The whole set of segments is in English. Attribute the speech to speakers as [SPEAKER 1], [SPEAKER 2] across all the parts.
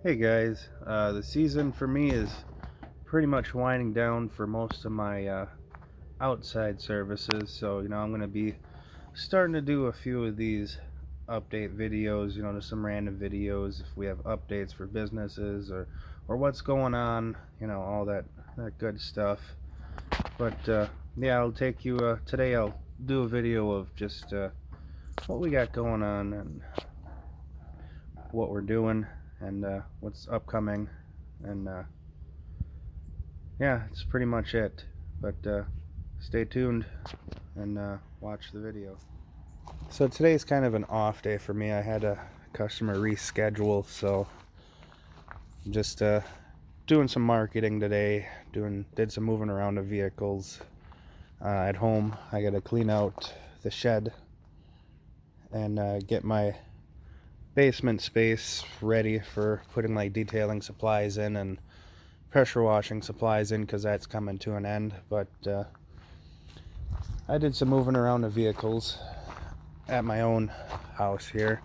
[SPEAKER 1] Hey guys, the season for me is pretty much winding down for most of my outside services. So, I'm going to be starting to do a few of these update videos, just some random videos if we have updates for businesses or what's going on, all that good stuff. But yeah, I'll take you today I'll do a video of just what we got going on and what we're doing and what's upcoming and yeah, that's pretty much it. But stay tuned and watch the video. So today's kind of an off day for me. I had a customer reschedule, so I'm just doing some marketing today. Did some moving around of vehicles at home. I got to clean out the shed and get my basement space ready for putting my detailing supplies in and pressure washing supplies in, because that's coming to an end. But I did some moving around the vehicles at my own house here.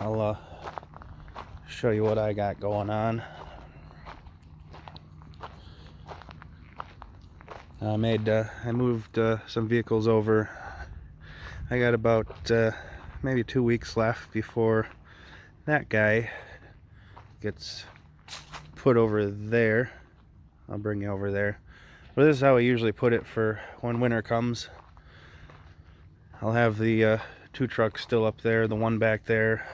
[SPEAKER 1] I'll show you what I got going on. I moved some vehicles over. I got about maybe 2 weeks left before that guy gets put over there. I'll bring you over there. But this is how I usually put it for when winter comes. I'll have the two trucks still up there, the one back there.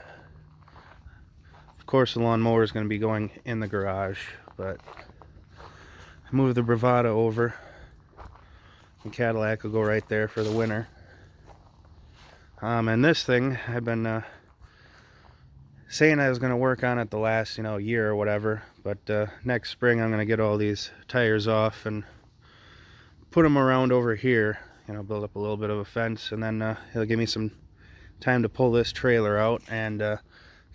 [SPEAKER 1] Of course, the lawnmower is going to be going in the garage, but I moved the Bravada over. The Cadillac will go right there for the winter. And this thing, I've been saying I was going to work on it the last, year or whatever. But next spring, I'm going to get all these tires off and put them around over here. Build up a little bit of a fence, and then it'll give me some time to pull this trailer out and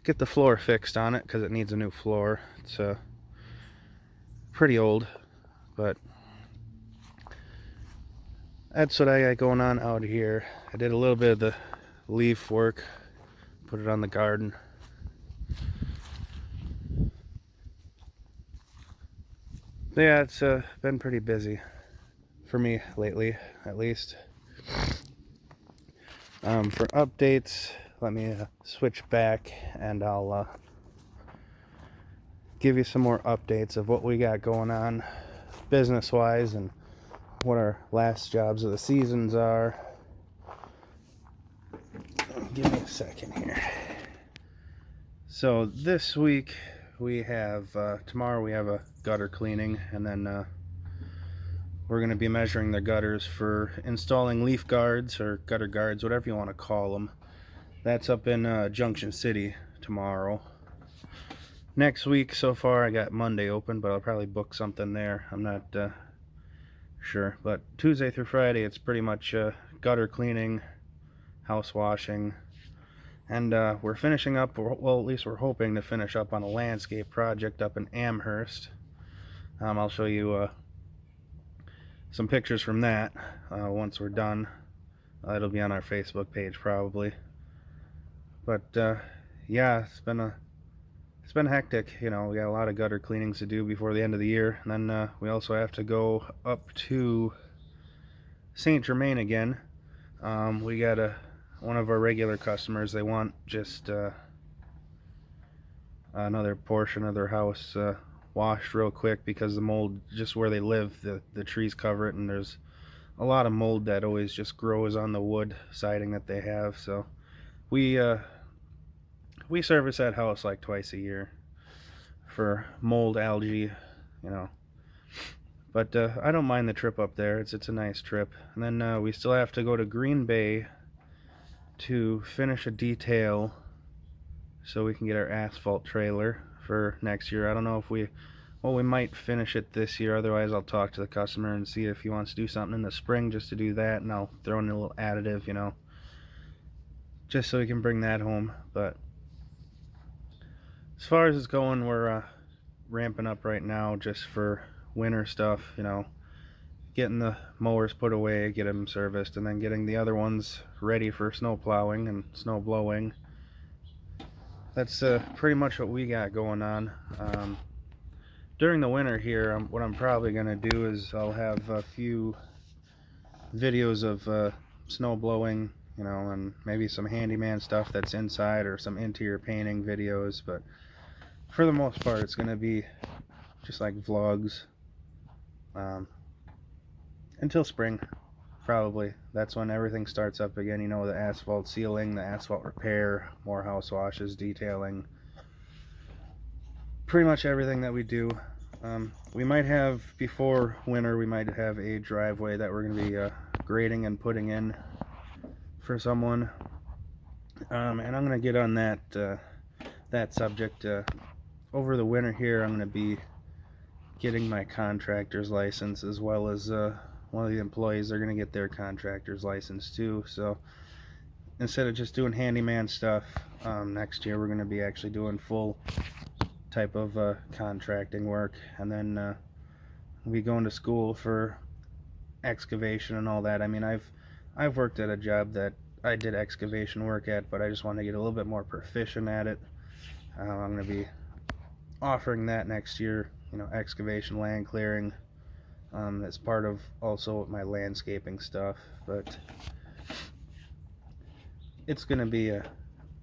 [SPEAKER 1] get the floor fixed on it, because it needs a new floor. It's pretty old, but that's what I got going on out here. I did a little bit of the leaf work, put it on the garden. But yeah, it's been pretty busy for me lately, at least. For updates, let me switch back and I'll give you some more updates of what we got going on business wise and what our last jobs of the seasons are. Give me a second here. So this week we have tomorrow we have a gutter cleaning, and then we're going to be measuring the gutters for installing leaf guards or gutter guards, whatever you want to call them. That's up in Junction City tomorrow. Next week, so far, I got Monday open, but I'll probably book something there. I'm not sure. But Tuesday through Friday, it's pretty much gutter cleaning, house washing, and we're finishing up, well, at least we're hoping to finish up on a landscape project up in Amherst. I'll show you some pictures from that once we're done. It'll be on our Facebook page probably. But yeah, it's been hectic. We got a lot of gutter cleanings to do before the end of the year, and then we also have to go up to Saint Germain again. We got one of our regular customers. They want just another portion of their house washed real quick, because the mold, just where they live, the trees cover it, and there's a lot of mold that always just grows on the wood siding that they have. So we service that house like twice a year for mold, algae, but I don't mind the trip up there. It's a nice trip. And then we still have to go to Green Bay to finish a detail so we can get our asphalt trailer for next year. I don't know if we might finish it this year. Otherwise, I'll talk to the customer and see if he wants to do something in the spring just to do that, and I'll throw in a little additive, just so we can bring that home. But as far as it's going, we're ramping up right now just for winter stuff, getting the mowers put away, get them serviced, and then getting the other ones ready for snow plowing and snow blowing. that's pretty much what we got going on. During the winter here, what I'm probably going to do is I'll have a few videos of snow blowing, and maybe some handyman stuff that's inside, or some interior painting videos. But for the most part, it's going to be just like vlogs until spring, probably. That's when everything starts up again. The asphalt sealing, the asphalt repair, more house washes, detailing, pretty much everything that we do. We might have, before winter, we might have a driveway that we're going to be grading and putting in for someone. And I'm going to get on that subject. Over the winter here, I'm going to be getting my contractor's license, as well as one of the employees, they're going to get their contractor's license too. So instead of just doing handyman stuff, next year we're going to be actually doing full type of contracting work. And then we'll be going to school for excavation and all that. I mean, I've worked at a job that I did excavation work at, but I just want to get a little bit more proficient at it. I'm going to be offering that next year, excavation, land clearing, as part of also my landscaping stuff. But it's going to be a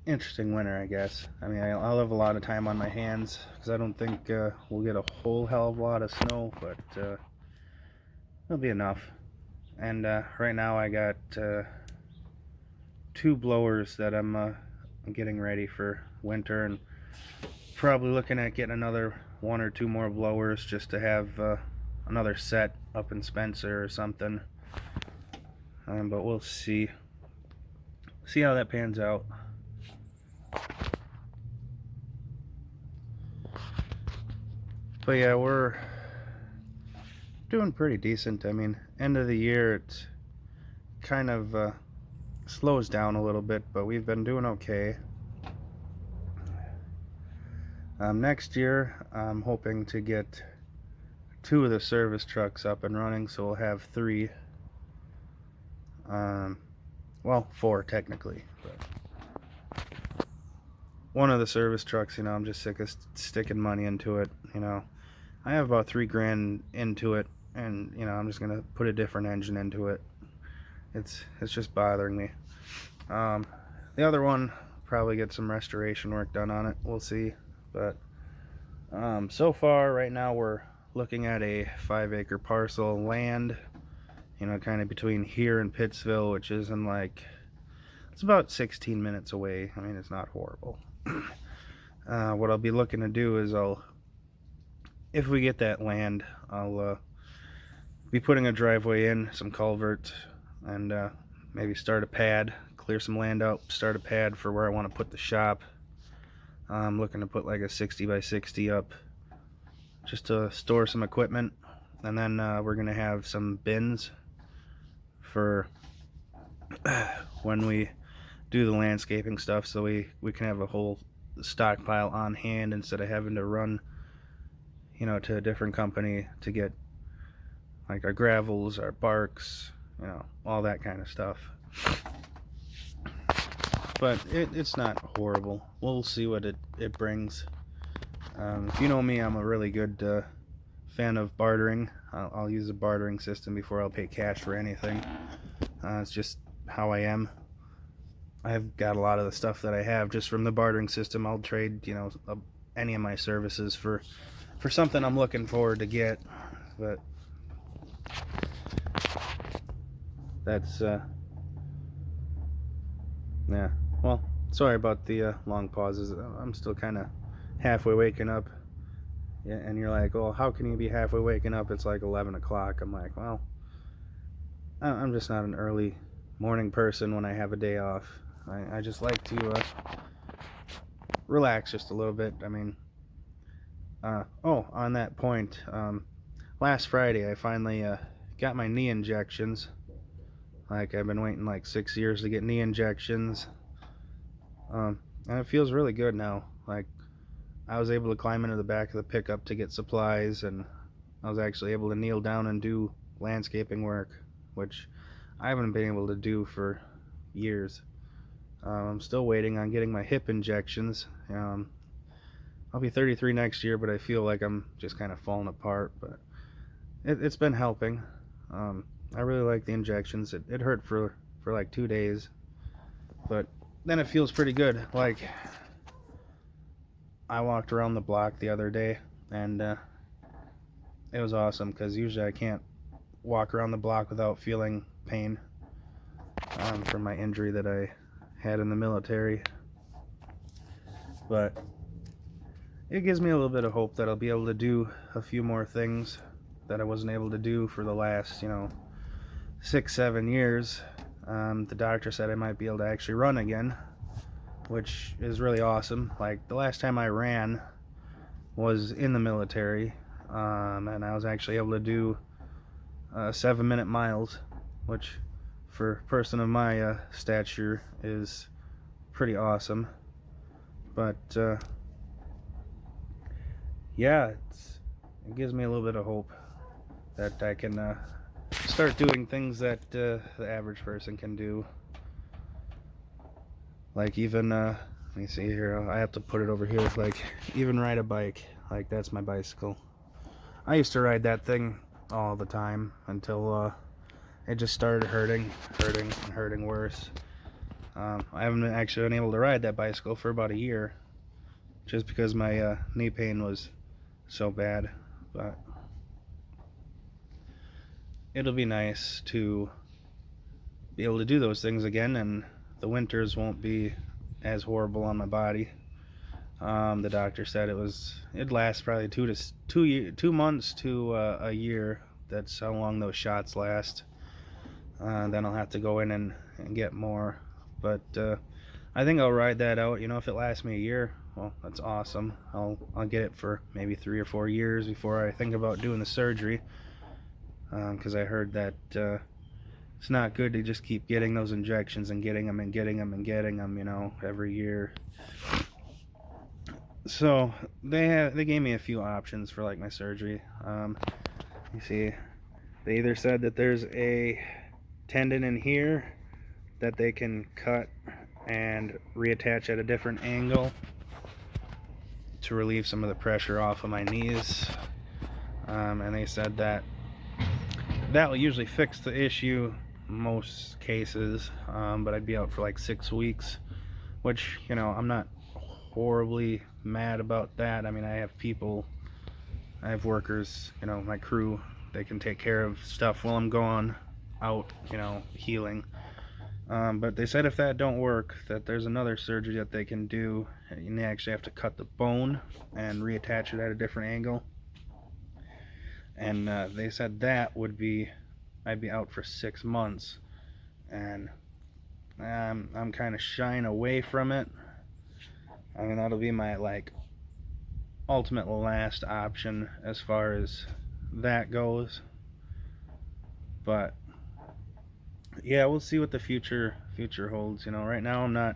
[SPEAKER 1] interesting winter, I guess. I mean, I'll have a lot of time on my hands, because I don't think we'll get a whole hell of a lot of snow, but it'll be enough. And right now I got 2 blowers that I'm getting ready for winter, and probably looking at getting another 1 or 2 more blowers, just to have another set up in Spencer or something. But we'll see how that pans out. But yeah, we're doing pretty decent. I mean, end of the year, it kind of slows down a little bit, but we've been doing okay. Next year, I'm hoping to get 2 of the service trucks up and running, so we'll have 3. Well, 4 technically, but one of the service trucks, I'm just sick of sticking money into it. I have about $3,000 into it, and I'm just gonna put a different engine into it. It's just bothering me. The other one, probably get some restoration work done on it. We'll see. But so far, right now, we're looking at a 5-acre parcel of land, kind of between here and Pittsville, which is it's about 16 minutes away. I mean, it's not horrible. What I'll be looking to do is if we get that land, I'll be putting a driveway in, some culvert, and maybe start a pad, clear some land out, start a pad for where I want to put the shop. I'm looking to put like a 60 by 60 up, just to store some equipment. And then we're going to have some bins for when we do the landscaping stuff, so we can have a whole stockpile on hand, instead of having to run to a different company to get like our gravels, our barks, all that kind of stuff. But it's not horrible. We'll see what it brings. If you know me, I'm a really good fan of bartering. I'll use a bartering system before I'll pay cash for anything. It's just how I am. I've got a lot of the stuff that I have just from the bartering system. I'll trade, any of my services for something I'm looking forward to get. But that's yeah. Well, sorry about the long pauses. I'm still kind of halfway waking up. Yeah, and you're like, oh, how can you be halfway waking up? It's like 11 o'clock. I'm like, well, I'm just not an early morning person when I have a day off. I just like to relax just a little bit. I mean, on that point, last Friday I finally got my knee injections. Like, I've been waiting like 6 years to get knee injections, and it feels really good now. Like, I was able to climb into the back of the pickup to get supplies, and I was actually able to kneel down and do landscaping work, which I haven't been able to do for years. I'm still waiting on getting my hip injections. I'll be 33 next year, but I feel like I'm just kind of falling apart. But it's been helping. I really like the injections. It hurt for like 2 days, but then it feels pretty good. Like, I walked around the block the other day, and it was awesome because usually I can't walk around the block without feeling pain from my injury that I had in the military. But it gives me a little bit of hope that I'll be able to do a few more things that I wasn't able to do for the last, 6-7 years. The doctor said I might be able to actually run again, which is really awesome. Like, the last time I ran was in the military, and I was actually able to do 7-minute miles, which for a person of my stature is pretty awesome. But yeah, it gives me a little bit of hope that I can start doing things that the average person can do. Like, even let me see here, I have to put it over here. Like, even ride a bike. Like, that's my bicycle. I used to ride that thing all the time until it just started hurting worse. I haven't actually been able to ride that bicycle for about a year, just because my knee pain was so bad. But it'll be nice to be able to do those things again, and the winters won't be as horrible on my body. The doctor said it'd last probably 2 months to a year. That's how long those shots last. Then I'll have to go in and get more. But I think I'll ride that out. If it lasts me a year, well, that's awesome. I'll get it for maybe 3 or 4 years before I think about doing the surgery. Because I heard that it's not good to just keep getting those injections and getting them every year. So they gave me a few options for like my surgery. You see, they either said that there's a tendon in here that they can cut and reattach at a different angle to relieve some of the pressure off of my knees, and they said that will usually fix the issue most cases, but I'd be out for like 6 weeks, which, I'm not horribly mad about that. I mean, I have workers, my crew, they can take care of stuff while I'm gone out, healing. But they said if that don't work, that there's another surgery that they can do, and they actually have to cut the bone and reattach it at a different angle. And they said I'd be out for 6 months, and I'm kind of shying away from it. I mean, that'll be my ultimate last option as far as that goes. But yeah, we'll see what the future holds. Right now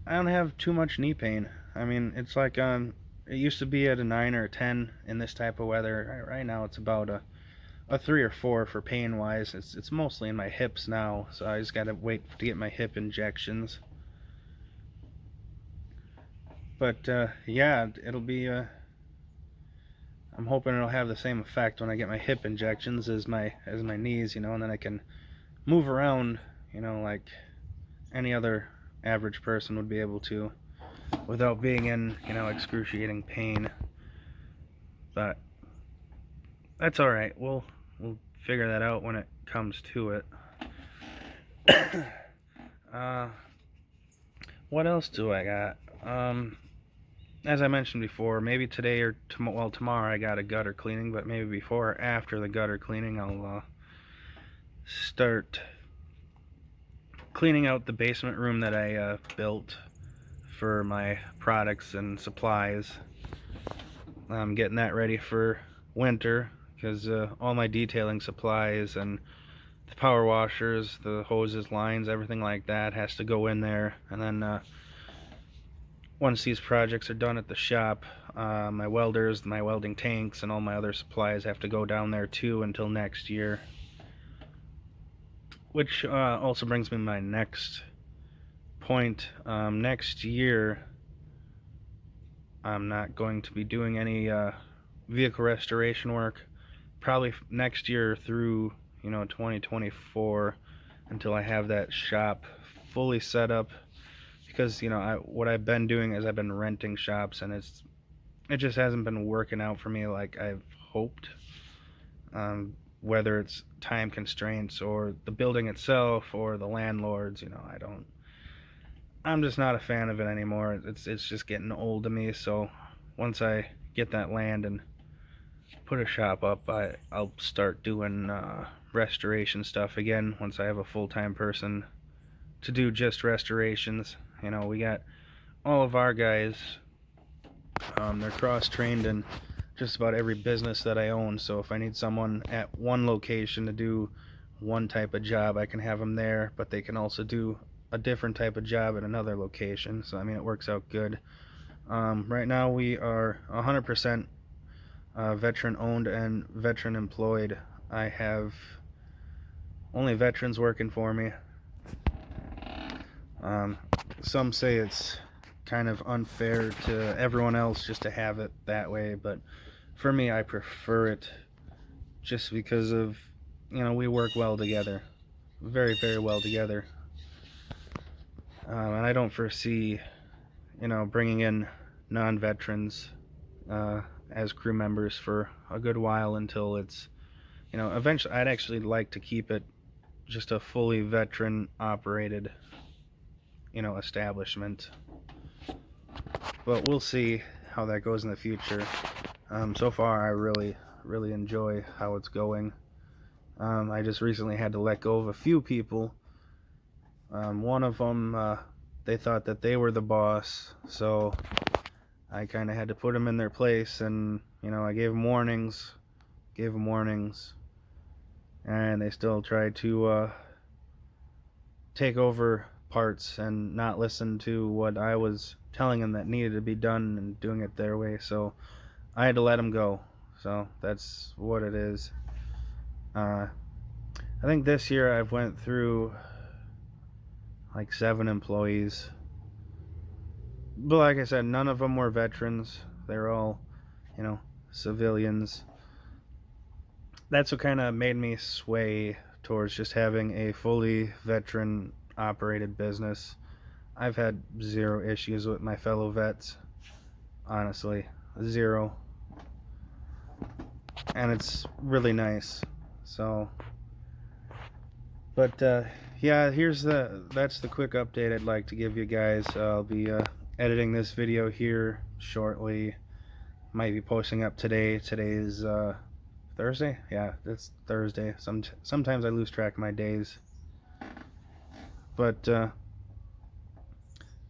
[SPEAKER 1] I don't have too much knee pain. I mean, it's like it used to be at a 9 or a 10 in this type of weather. Right now it's about a 3 or 4 for pain wise. It's mostly in my hips now, so I just gotta wait to get my hip injections. But yeah, it'll be I'm hoping it'll have the same effect when I get my hip injections as my knees, and then I can move around, like any other average person would be able to, without being in, excruciating pain. But that's all right. We'll figure that out when it comes to it. What else do I got? As I mentioned before, maybe today or tomorrow I got a gutter cleaning, but maybe before or after the gutter cleaning I'll start cleaning out the basement room that I built for my products and supplies. I'm getting that ready for winter, because all my detailing supplies and the power washers, the hoses, lines, everything like that has to go in there. And then once these projects are done at the shop, my welders, my welding tanks, and all my other supplies have to go down there too until next year. Which also brings me to my next point, next year I'm not going to be doing any vehicle restoration work. Probably next year through 2024, until I have that shop fully set up. Because what I've been doing is I've been renting shops, and it just hasn't been working out for me like I've hoped. Whether it's time constraints or the building itself or the landlords, I'm just not a fan of it anymore. It's just getting old to me. So once I get that land and put a shop up, I'll start doing restoration stuff again once I have a full-time person to do just restorations. We got all of our guys, they're cross-trained in just about every business that I own. So if I need someone at one location to do one type of job, I can have them there, but they can also do a different type of job at another location. So it works out good. Right now we are 100% veteran owned and veteran employed. I have only veterans working for me. Some say it's kind of unfair to everyone else just to have it that way, but for me, I prefer it just because of, we work well together, very, very well together. And I don't foresee, bringing in non-veterans as crew members for a good while until it's, eventually I'd actually like to keep it just a fully veteran operated, establishment. But we'll see how that goes in the future. So far, I really, really enjoy how it's going. I just recently had to let go of a few people. One of them, they thought that they were the boss, so I kind of had to put them in their place, and I gave them warnings, and they still tried to take over parts and not listen to what I was telling them that needed to be done and doing it their way. So I had to let them go. So that's what it is. I think this year I've went through like 7 employees, but like I said, none of them were veterans. They're all civilians. That's what kind of made me sway towards just having a fully veteran operated business. I've had 0 issues with my fellow vets, honestly, 0, and it's really nice. So, but yeah, that's the quick update I'd like to give you guys. I'll be editing this video here shortly. Might be posting up today. Today's Thursday? Yeah, it's Thursday. Sometimes I lose track of my days. But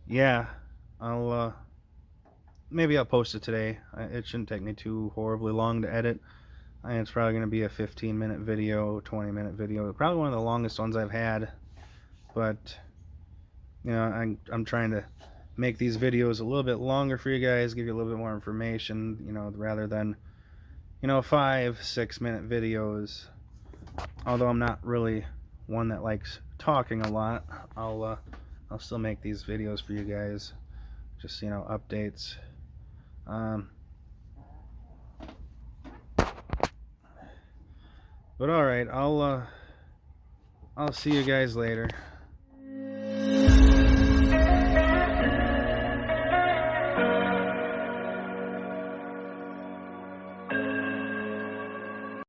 [SPEAKER 1] yeah, maybe I'll post it today. It shouldn't take me too horribly long to edit. It's probably going to be a 15-minute video, 20-minute video. Probably one of the longest ones I've had. But I'm trying to make these videos a little bit longer for you guys, give you a little bit more information, rather than 5-6 minute videos. Although I'm not really one that likes talking a lot, I'll still make these videos for you guys, just updates. But all right, I'll see you guys later.